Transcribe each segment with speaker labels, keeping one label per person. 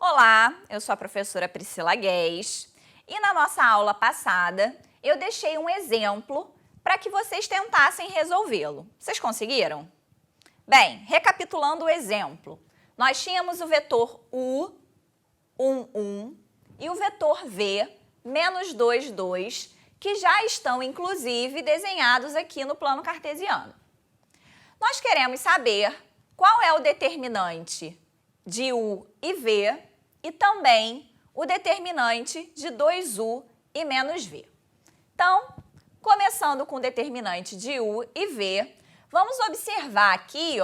Speaker 1: Olá, eu sou a professora Priscila Guedes e na nossa aula passada eu deixei um exemplo para que vocês tentassem resolvê-lo. Vocês conseguiram? Bem, recapitulando o exemplo, nós tínhamos o vetor u, 1, 1 e o vetor v, menos 2, 2, que já estão inclusive desenhados aqui no plano cartesiano. Nós queremos saber qual é o determinante de u e v e também o determinante de 2u e menos v. Então, começando com o determinante de u e v, vamos observar aqui,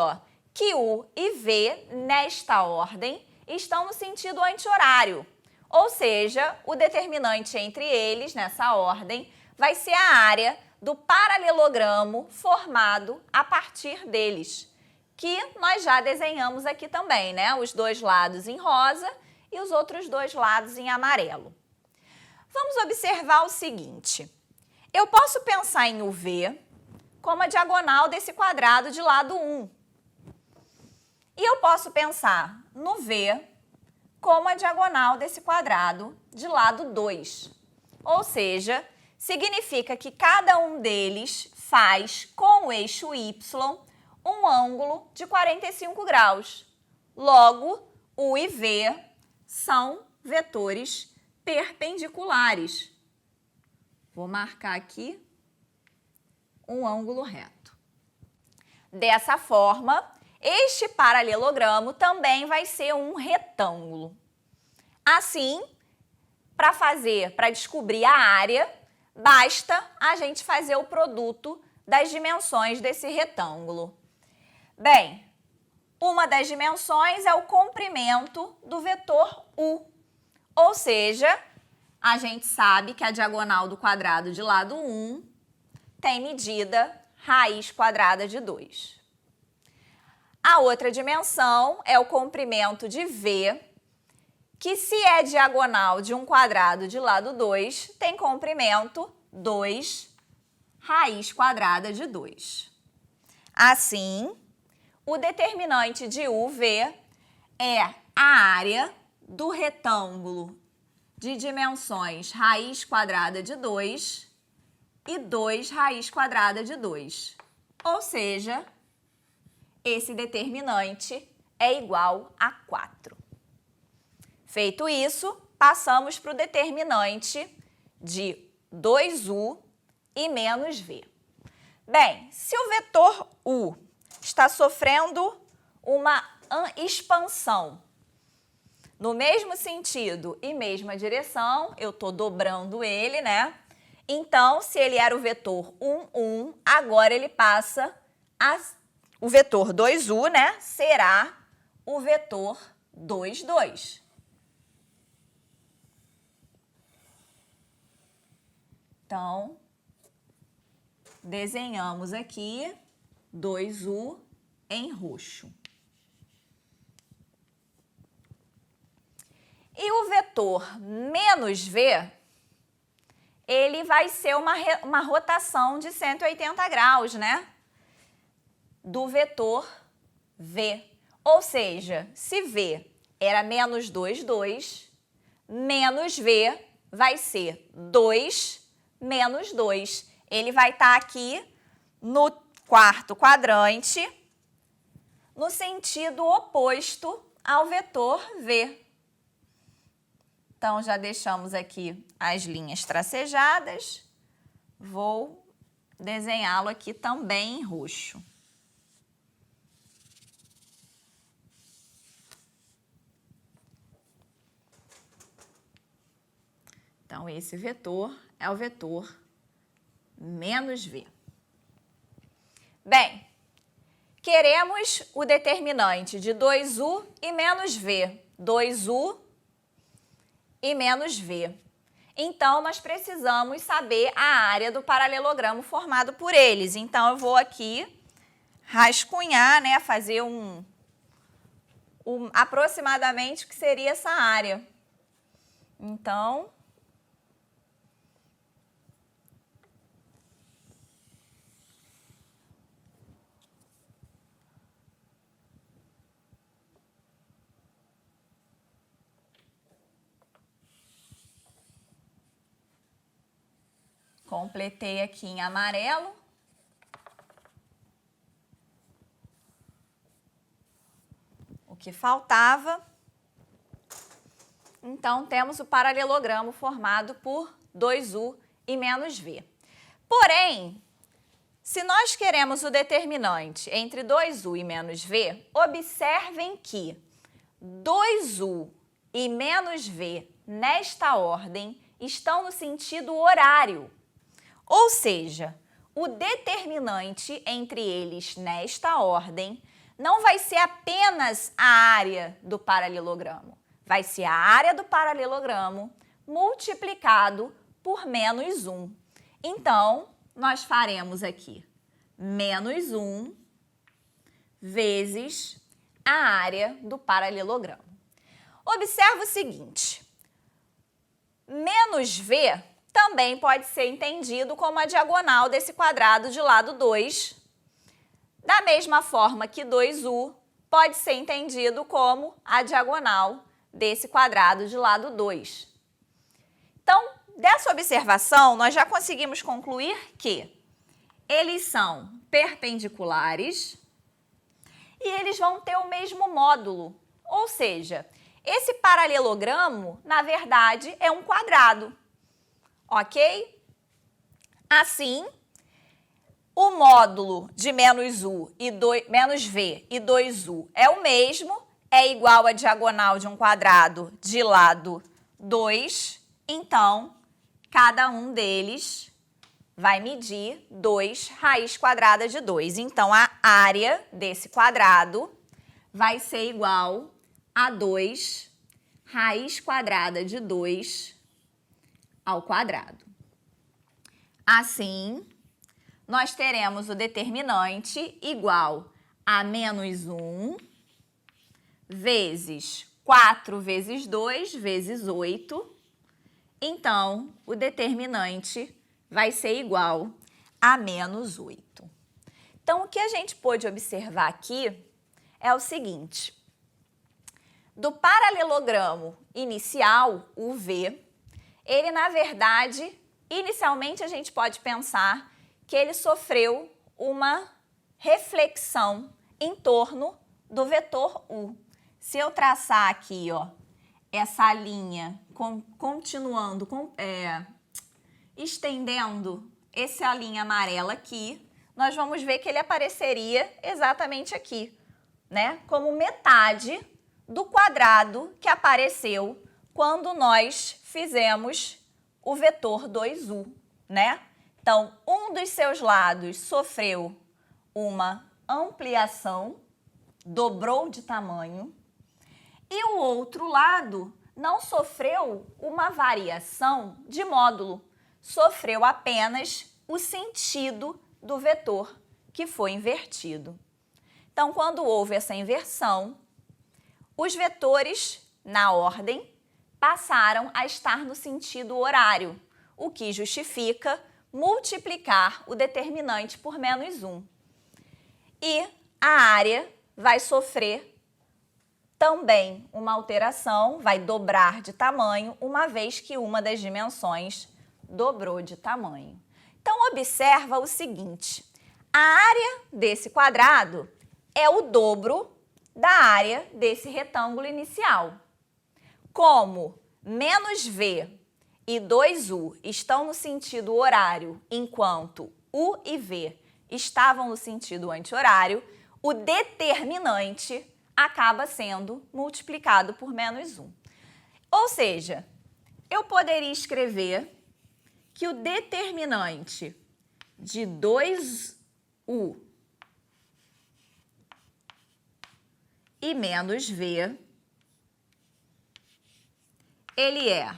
Speaker 1: que u e v, nesta ordem, estão no sentido anti-horário, ou seja, o determinante entre eles, nessa ordem, vai ser a área do paralelogramo formado a partir deles, que nós já desenhamos aqui também, né? Os dois lados em rosa e os outros dois lados em amarelo. Vamos observar o seguinte. Eu posso pensar em UV como a diagonal desse quadrado de lado 1. E eu posso pensar no V como a diagonal desse quadrado de lado 2. Ou seja, significa que cada um deles faz com o eixo Y um ângulo de 45 graus. Logo, U e V são vetores perpendiculares. Vou marcar aqui um ângulo reto. Dessa forma, este paralelogramo também vai ser um retângulo. Assim, para descobrir a área, basta a gente fazer o produto das dimensões desse retângulo. Bem, uma das dimensões é o comprimento do vetor U, ou seja, a gente sabe que a diagonal do quadrado de lado 1 tem medida raiz quadrada de 2. A outra dimensão é o comprimento de V, que se é diagonal de um quadrado de lado 2, tem comprimento 2 raiz quadrada de 2. Assim, o determinante de UV é a área do retângulo de dimensões raiz quadrada de 2 e 2 raiz quadrada de 2. Ou seja, esse determinante é igual a 4. Feito isso, passamos para o determinante de 2u e menos v. Bem, se o vetor u está sofrendo uma expansão no mesmo sentido e mesma direção, eu estou dobrando ele, né? Então, se ele era o vetor 1, 1, agora ele passa o vetor 2u, né? Será o vetor 2, 2. Então, desenhamos aqui 2u em roxo. E o vetor menos v, ele vai ser uma rotação de 180 graus, né? Do vetor v. Ou seja, se v era menos 2, 2, menos v vai ser 2 menos 2. Ele vai estar aqui no quarto quadrante, no sentido oposto ao vetor v. Então, já deixamos aqui as linhas tracejadas. Vou desenhá-lo aqui também em roxo. Então, esse vetor é o vetor menos v. Bem, queremos o determinante de 2u e menos v. 2u e menos v. Então, nós precisamos saber a área do paralelogramo formado por eles. Então, eu vou aqui rascunhar, né, fazer aproximadamente o que seria essa área. Então, Completei aqui em amarelo. O que faltava. Então, temos o paralelogramo formado por 2U e menos V. Porém, se nós queremos o determinante entre 2U e menos V, observem que 2U e menos V, nesta ordem, estão no sentido horário. Ou seja, o determinante entre eles nesta ordem não vai ser apenas a área do paralelogramo. Vai ser a área do paralelogramo multiplicado por menos 1. Então, nós faremos aqui menos 1 vezes a área do paralelogramo. Observa o seguinte, menos V também pode ser entendido como a diagonal desse quadrado de lado 2, da mesma forma que 2U pode ser entendido como a diagonal desse quadrado de lado 2. Então, dessa observação, nós já conseguimos concluir que eles são perpendiculares e eles vão ter o mesmo módulo, ou seja, esse paralelogramo, na verdade, é um quadrado, ok? Assim, o módulo de menos V e 2U é o mesmo, é igual à diagonal de um quadrado de lado 2, então, cada um deles vai medir 2 raiz quadrada de 2. Então, a área desse quadrado vai ser igual a 2 raiz quadrada de 2 ao quadrado. Assim, nós teremos o determinante igual a menos 1 vezes 4 vezes 2 vezes 8. Então, o determinante vai ser igual a menos 8. Então, o que a gente pôde observar aqui é o seguinte. Do paralelogramo inicial, o V, ele, na verdade, inicialmente a gente pode pensar que ele sofreu uma reflexão em torno do vetor U. Se eu traçar aqui, ó, essa linha continuando, estendendo essa linha amarela aqui, nós vamos ver que ele apareceria exatamente aqui, né? Como metade do quadrado que apareceu quando nós fizemos o vetor 2U, né? Então, um dos seus lados sofreu uma ampliação, dobrou de tamanho, e o outro lado não sofreu uma variação de módulo, sofreu apenas o sentido do vetor, que foi invertido. Então, quando houve essa inversão, os vetores, na ordem, passaram a estar no sentido horário, o que justifica multiplicar o determinante por menos 1. E a área vai sofrer também uma alteração, vai dobrar de tamanho, uma vez que uma das dimensões dobrou de tamanho. Então, observa o seguinte, a área desse quadrado é o dobro da área desse retângulo inicial. Como menos V e 2U estão no sentido horário, enquanto U e V estavam no sentido anti-horário, o determinante acaba sendo multiplicado por menos 1. Ou seja, eu poderia escrever que o determinante de 2U e menos V, ele é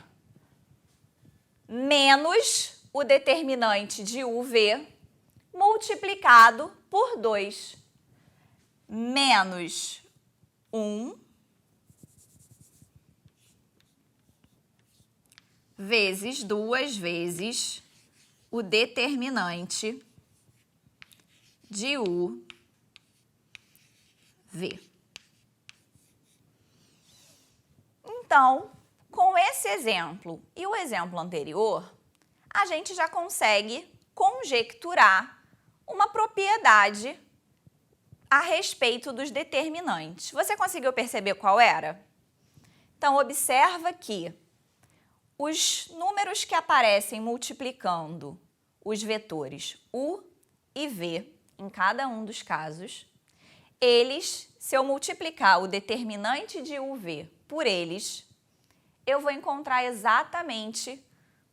Speaker 1: menos o determinante de UV multiplicado por 2, menos 1 vezes 2 vezes o determinante de UV. Então, com esse exemplo e o exemplo anterior, a gente já consegue conjecturar uma propriedade a respeito dos determinantes. Você conseguiu perceber qual era? Então, observa que os números que aparecem multiplicando os vetores u e v em cada um dos casos, eles, se eu multiplicar o determinante de uv por eles, eu vou encontrar exatamente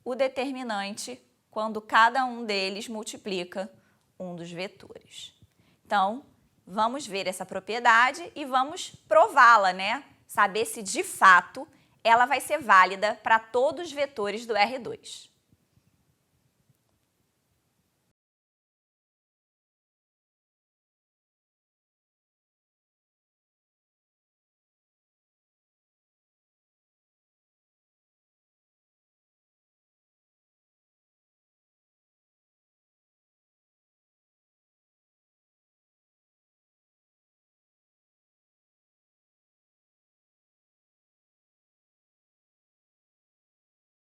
Speaker 1: o determinante quando cada um deles multiplica um dos vetores. Então, vamos ver essa propriedade e vamos prová-la, né? Saber se de fato ela vai ser válida para todos os vetores do R2.